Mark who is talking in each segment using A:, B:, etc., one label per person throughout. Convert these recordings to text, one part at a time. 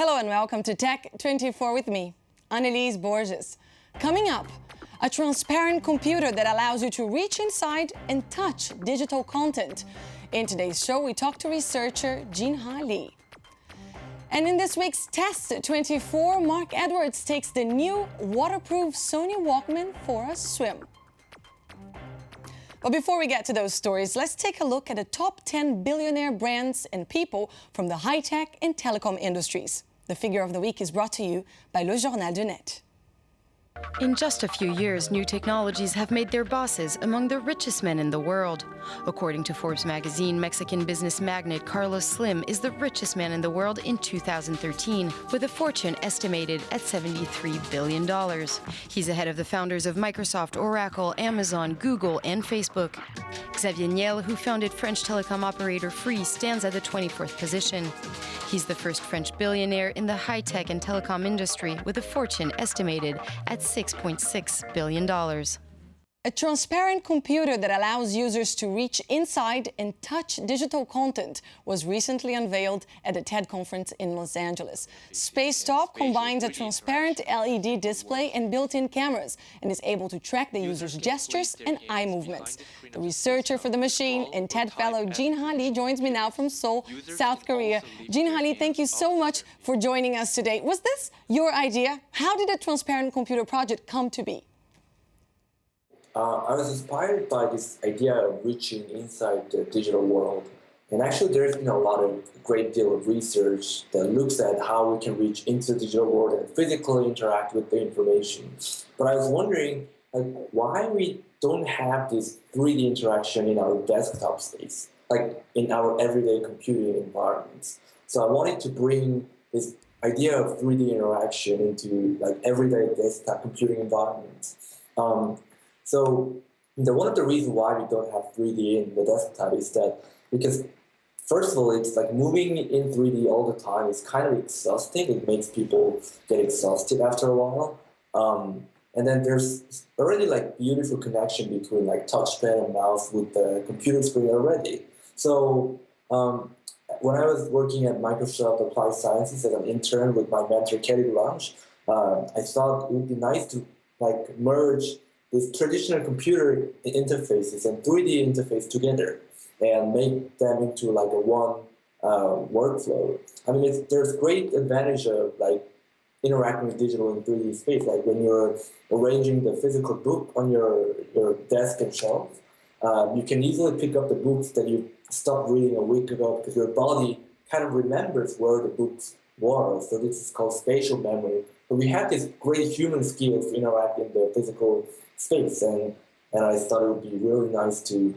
A: Hello and welcome to Tech 24 with me, Annelise Borges. Coming up, a transparent computer that allows you to reach inside and touch digital content. In today's show, we talk to researcher Jin-Ha Lee. And in this week's Test 24, Mark Edwards takes the new waterproof Sony Walkman for a swim. But before we get to those stories, let's take a look at the top 10 billionaire brands and people from the high-tech and telecom industries. The figure of the week is brought to you by Le Journal du Net.
B: In just a few years, new technologies have made their bosses among the richest men in the world. According to Forbes magazine, Mexican business magnate Carlos Slim is the richest man in the world in 2013, with a fortune estimated at $73 billion. He's ahead of the founders of Microsoft, Oracle, Amazon, Google, and Facebook. Xavier Niel, who founded French telecom operator Free, stands at the 24th position. He's the first French billionaire in the high-tech and telecom industry, with a fortune estimated at $6.6 billion.
A: A transparent computer that allows users to reach inside and touch digital content was recently unveiled at the TED conference in Los Angeles. Spacetop combines a transparent LED display and built-in cameras and is able to track the user's gestures and eye movements. The researcher for the machine and TED fellow Jin-Ha Lee joins me now from Seoul, South Korea. Jin-Ha Lee, thank you so much for joining us today. Was this your idea? How did the transparent computer project come to be?
C: I was inspired by this idea of reaching inside the digital world. And actually, there's been a great deal of research that looks at how we can reach into the digital world and physically interact with the information. But I was wondering, why we don't have this 3D interaction in our desktop space, like in our everyday computing environments. So I wanted to bring this idea of 3D interaction into everyday desktop computing environments. So one of the reasons why we don't have 3D in the desktop is that because, first of all, it's like moving in 3D all the time is kind of exhausting. It makes people get exhausted after a while. And then there's already beautiful connection between touchpad and mouse with the computer screen already. So when I was working at Microsoft Applied Sciences as an intern with my mentor Kelly Blanche, I thought it would be nice to merge these traditional computer interfaces and 3D interface together and make them into a one workflow. I mean, there's great advantage of interacting with digital in 3D space, like when you're arranging the physical book on your desk and shelf, you can easily pick up the books that you stopped reading a week ago because your body kind of remembers where the books were. So this is called spatial memory. But we have this great human skills to interact in the physical space, and I thought it would be really nice to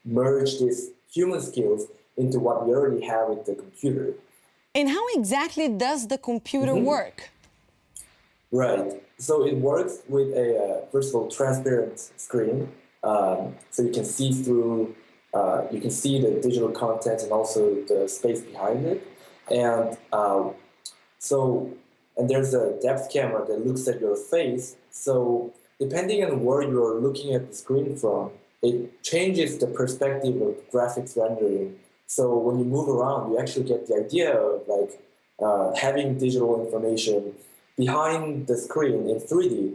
C: merge these human skills into what we already have with the computer.
A: And how exactly does the computer work?
C: Right. So it works with a, first of all, transparent screen. So you can see through, you can see the digital content and also the space behind it. And and there's a depth camera that looks at your face. So depending on where you're looking at the screen from, it changes the perspective of graphics rendering. So when you move around, you actually get the idea of having digital information behind the screen in 3D,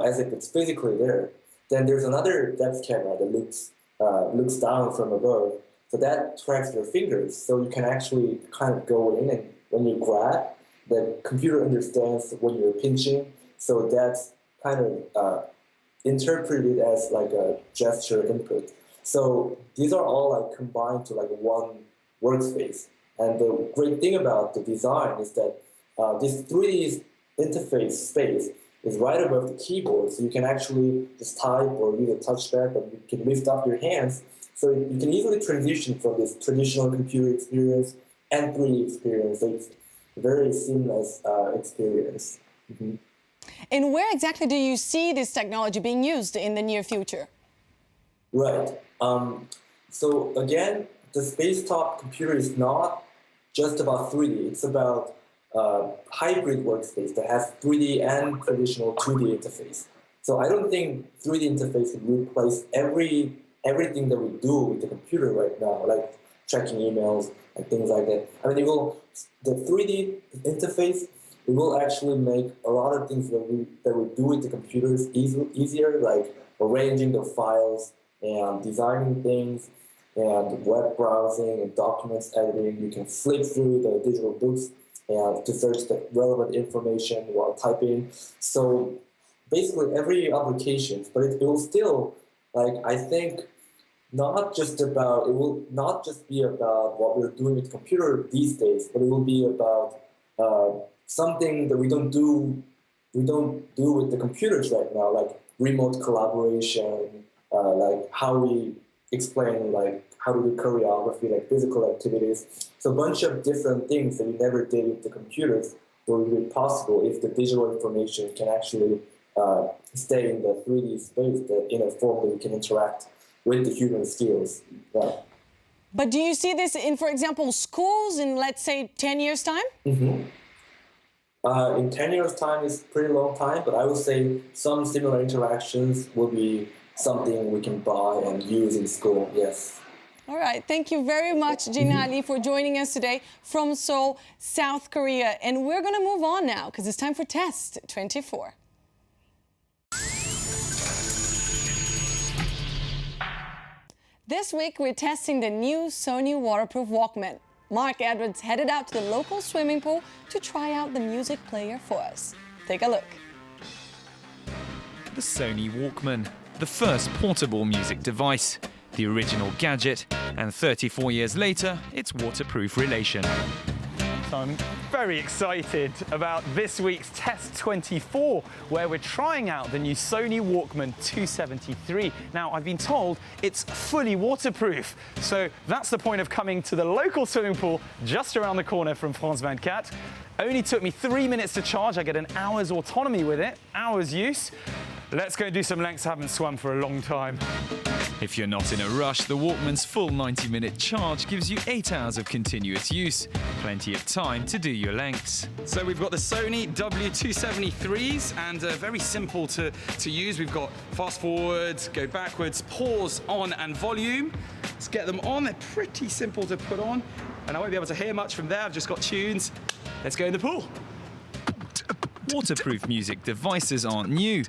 C: as if it's physically there. Then there's another depth camera that looks down from above. So that tracks your fingers. So you can actually kind of go in, and when you grab, the computer understands when you're pinching. So that's kind of interpreted as a gesture input. So these are all combined to one workspace. And the great thing about the design is that this 3D interface space is right above the keyboard. So you can actually just type or use a touchpad, but you can lift up your hands. So you can easily transition from this traditional computer experience and 3D experience. So it's a very seamless experience. Mm-hmm.
A: And where exactly do you see this technology being used in the near future?
C: Right. So again, the Spacetop computer is not just about 3D. It's about hybrid workspace that has 3D and traditional 2D interface. So I don't think 3D interface can replace everything that we do with the computer right now. checking emails and things like that. I mean, the 3D interface, it will actually make a lot of things that we do with the computers easier, like arranging the files and designing things and web browsing and documents editing. You can flip through the digital books and to search the relevant information while typing. So basically every application, but it will still, like, I think, it will not just be about what we're doing with the computer these days, but it will be about something that we don't do with the computers right now, like remote collaboration, like how we explain, like how to do choreography, like physical activities. So a bunch of different things that we never did with the computers will be possible if the digital information can actually stay in the 3D space, in a form that we can interact with the human skills. Yeah.
A: But do you see this in, for example, schools in, let's say, 10 years' time?
C: Mm-hmm. In 10 years' time is a pretty long time, but I would say some similar interactions will be something we can buy and use in school, yes.
A: All right, thank you very much, Jin-Ha Lee, for joining us today from Seoul, South Korea. And we're going to move on now, because it's time for Test 24. This week, we're testing the new Sony waterproof Walkman. Mark Edwards headed out to the local swimming pool to try out the music player for us. Take a look.
D: The Sony Walkman, the first portable music device, the original gadget, and 34 years later, its waterproof relation.
E: So I'm very excited about this week's Test 24, where we're trying out the new Sony Walkman 273. Now, I've been told it's fully waterproof, so that's the point of coming to the local swimming pool just around the corner from France 24. Only took me 3 minutes to charge. I get an hour's autonomy with it, hour's use. Let's go do some lengths I haven't swum for a long time.
D: If you're not in a rush, the Walkman's full 90-minute charge gives you 8 hours of continuous use. Plenty of time to do your lengths.
F: So we've got the Sony W273s, and very simple to use. We've got fast forward, go backwards, pause, on, and volume. Let's get them on. They're pretty simple to put on, and I won't be able to hear much from there. I've just got tunes. Let's go in the pool.
D: Waterproof music devices aren't new.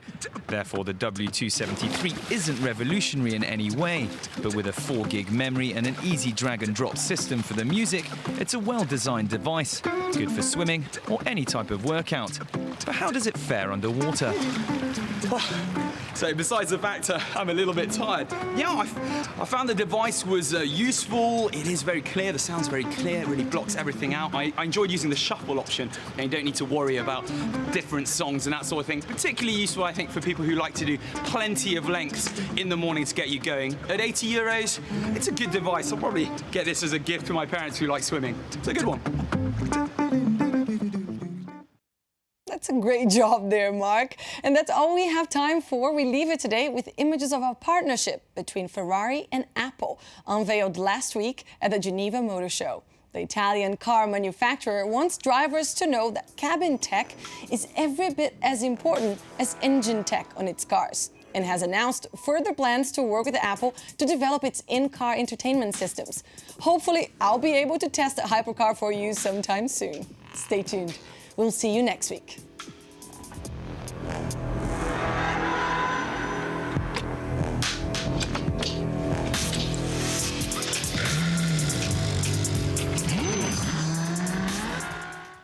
D: Therefore, the W273 isn't revolutionary in any way. But with a 4 gig memory and an easy drag and drop system for the music, it's a well-designed device. Good for swimming or any type of workout. But how does it fare underwater?
F: So besides the fact I'm a little bit tired, yeah, I found the device was useful. It is very clear. The sound's very clear. It really blocks everything out. I enjoyed using the shuffle option, and you don't need to worry about different songs and that sort of thing. It's particularly useful, I think, for people who like to do plenty of lengths in the morning to get you going. At €80, it's a good device. I'll probably get this as a gift to my parents who like swimming. It's a good one.
A: That's a great job there, Mark. And that's all we have time for. We leave it today with images of a partnership between Ferrari and Apple, unveiled last week at the Geneva Motor Show. The Italian car manufacturer wants drivers to know that cabin tech is every bit as important as engine tech on its cars, and has announced further plans to work with Apple to develop its in-car entertainment systems. Hopefully, I'll be able to test a hypercar for you sometime soon. Stay tuned. We'll see you next week.